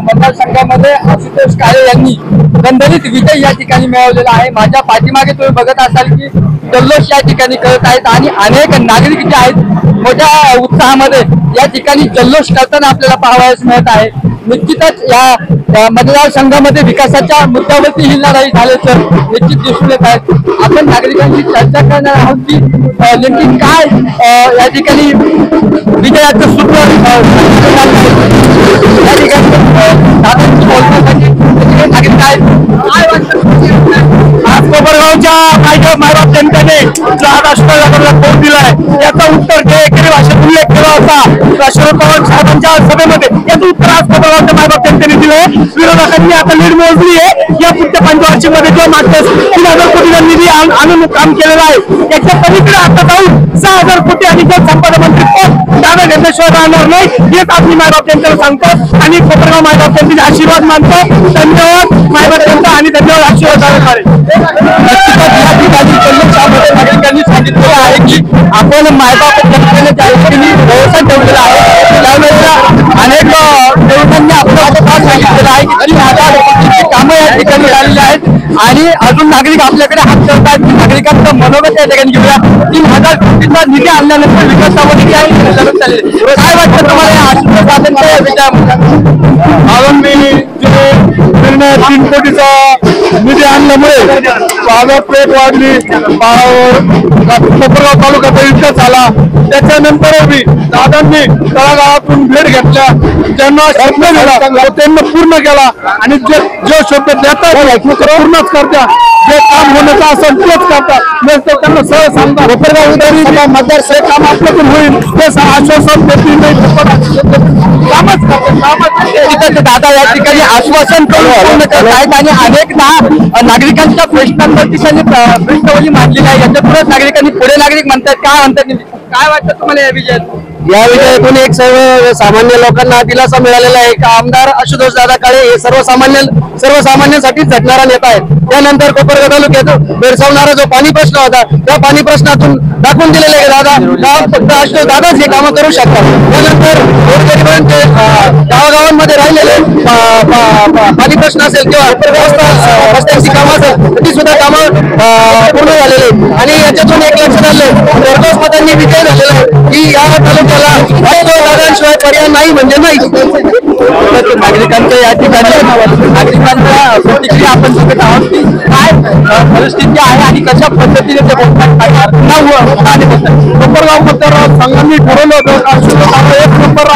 मतदारसंघामध्ये आशुतोष काळे यांनी दणदणीत विजय या ठिकाणी मिळवलेला आहे। माझ्या पाठीमागे तुम्ही बघत असाल की जल्लोष या ठिकाणी करत आहेत आणि अनेक नागरिक जे आहेत मोठ्या उत्साहामध्ये या ठिकाणी जल्लोष करताना आपल्याला पाहावयास मिळत आहे। निश्चितच या मतदारसंघामध्ये विकासाच्या मुद्द्यावरती ही लढाई झाल्याचं निश्चित दिसून येत आहे। आपण नागरिकांशी चर्चा करणार आहोत की नेमकी काय या ठिकाणी विजयाचं सूत्र या ठिकाणी दादांशी बोलण्यासाठी नागरिक आहेत। काय वाटतं आज कोपरगावच्या मायबाप जनतेने राष्ट्रवादीला भोट दिलाय याचा उत्तर जे एकेरी भाषेत उल्लेख केला होता शरद पवार साहेबांच्या सभेमध्ये याचं उत्तर आज कोपरगावच्या मायबाप जनतेने दिलंय। विरोधकांनी आता लीड मोजली आहे। या पुढच्या पंचवार्षिक मध्ये जो मागच्या 3,000 कोटीचा निधी आणून काम केलेला आहे याच्या पलीकडे आता जाऊन 6,000 कोटी आणि जलसंपदा मंत्री कोण दादा घेतल्याशिवाय राहणार नाही हेच आपली मायबाप जनतेला सांगतो आणि कोपरगाव मायबाप जनतेचे आशीर्वाद मानतो। धन्यवाद मायबाप जनता आणि धन्यवाद आशीर्वाद नागरिकांनी सांगितलेलं आहे की आपण मायबाप जनतेने ज्या ठिकाणी व्यवसाय ठेवलेला आहे त्यावेळेला अनेक नेत्यांनी आपलं सांगितलेलं आहे की 3,000 कोटीची कामं या ठिकाणी झालेली आहेत आणि अजून नागरिक आपल्याकडे हात करतात की नागरिकांचं मनोगत या ठिकाणी घेऊया। 3,000 कोटीचा निधी आणल्यानंतर विकासामध्ये काय वाटतं तुम्हाला आशुतोष दादांच्या विजयामध्ये? निर्णय 3 कोटीचा निधी आणल्यामुळे बाजारपेठ वाढली, कोपरगाव तालुक्याचा विकास झाला। त्याच्यानंतर बी दादांनी तळागाळातून भेट घेतल्या, ज्यांना शब्द दिला त्यांना पूर्ण केला आणि जे शब्द देतात पूर्णच करतात। जे काम होण्याचं असेल तेच करतात, नंतर त्यांना सहज सांगतात कोपरगाव उदारी मतदारसंघ काम आपल्याकडून होईल ते आश्वासन देतील कामच करतात। दादा या ठिकाणी आश्वासन पूर्ण करत आहेत आणि अनेक नागरिकांच्या प्रश्नांवरती त्यांनी प्रश्नावली मांडलेली आहे। याच्यापुढे नागरिकांनी पुढे नागरिक म्हणतात काय म्हणतात काय वाटतं तुम्हाला या विजयात? या विजयातून एक सर्वसामान्य लोकांना दिलासा मिळालेला आहे। आमदार आशुतोष दादा काळे हे सर्वसामान्यांसाठी झटणारा नेता आहेत। त्यानंतर कोपरगाव तालुक्यात भेडसावणारा जो पाणी प्रश्न होता त्या पाणी प्रश्नातून दाखवून दिलेले आहे दादा फक्त आशुतोष दादाच हे कामं करू शकतात। त्यानंतर गोरगरिबांचे गावागावांमध्ये राहिलेले पाणी प्रश्न असेल किंवा रस्त्यांची कामं असेल ती सुद्धा कामं पूर्ण झालेली आणि याच्यातून एक लक्षात आलं भरघोस मतांनी विजय झालेला आहे की या तालुक्याला दादांशिवाय पर्याय नाही म्हणजे नाही। नागरिकांच्या या ठिकाणी नागरिकांच्या प्रतिक्रिया आपण बघत आहोत की काय परिस्थिती आहे आणि कशा पद्धतीने ते बोलतात। कोपरगाव मतदारसंघांनी ठरवलं होतं एक नंबर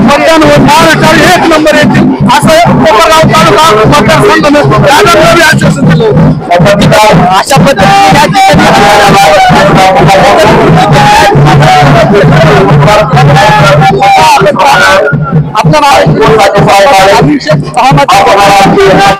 मतदान महाराष्ट्रात 1 नंबर येतील असं कोपरगाव तालुका मतदारसंघाने आश्वासन दिलं। अशा पद्धतीने आपलं नाव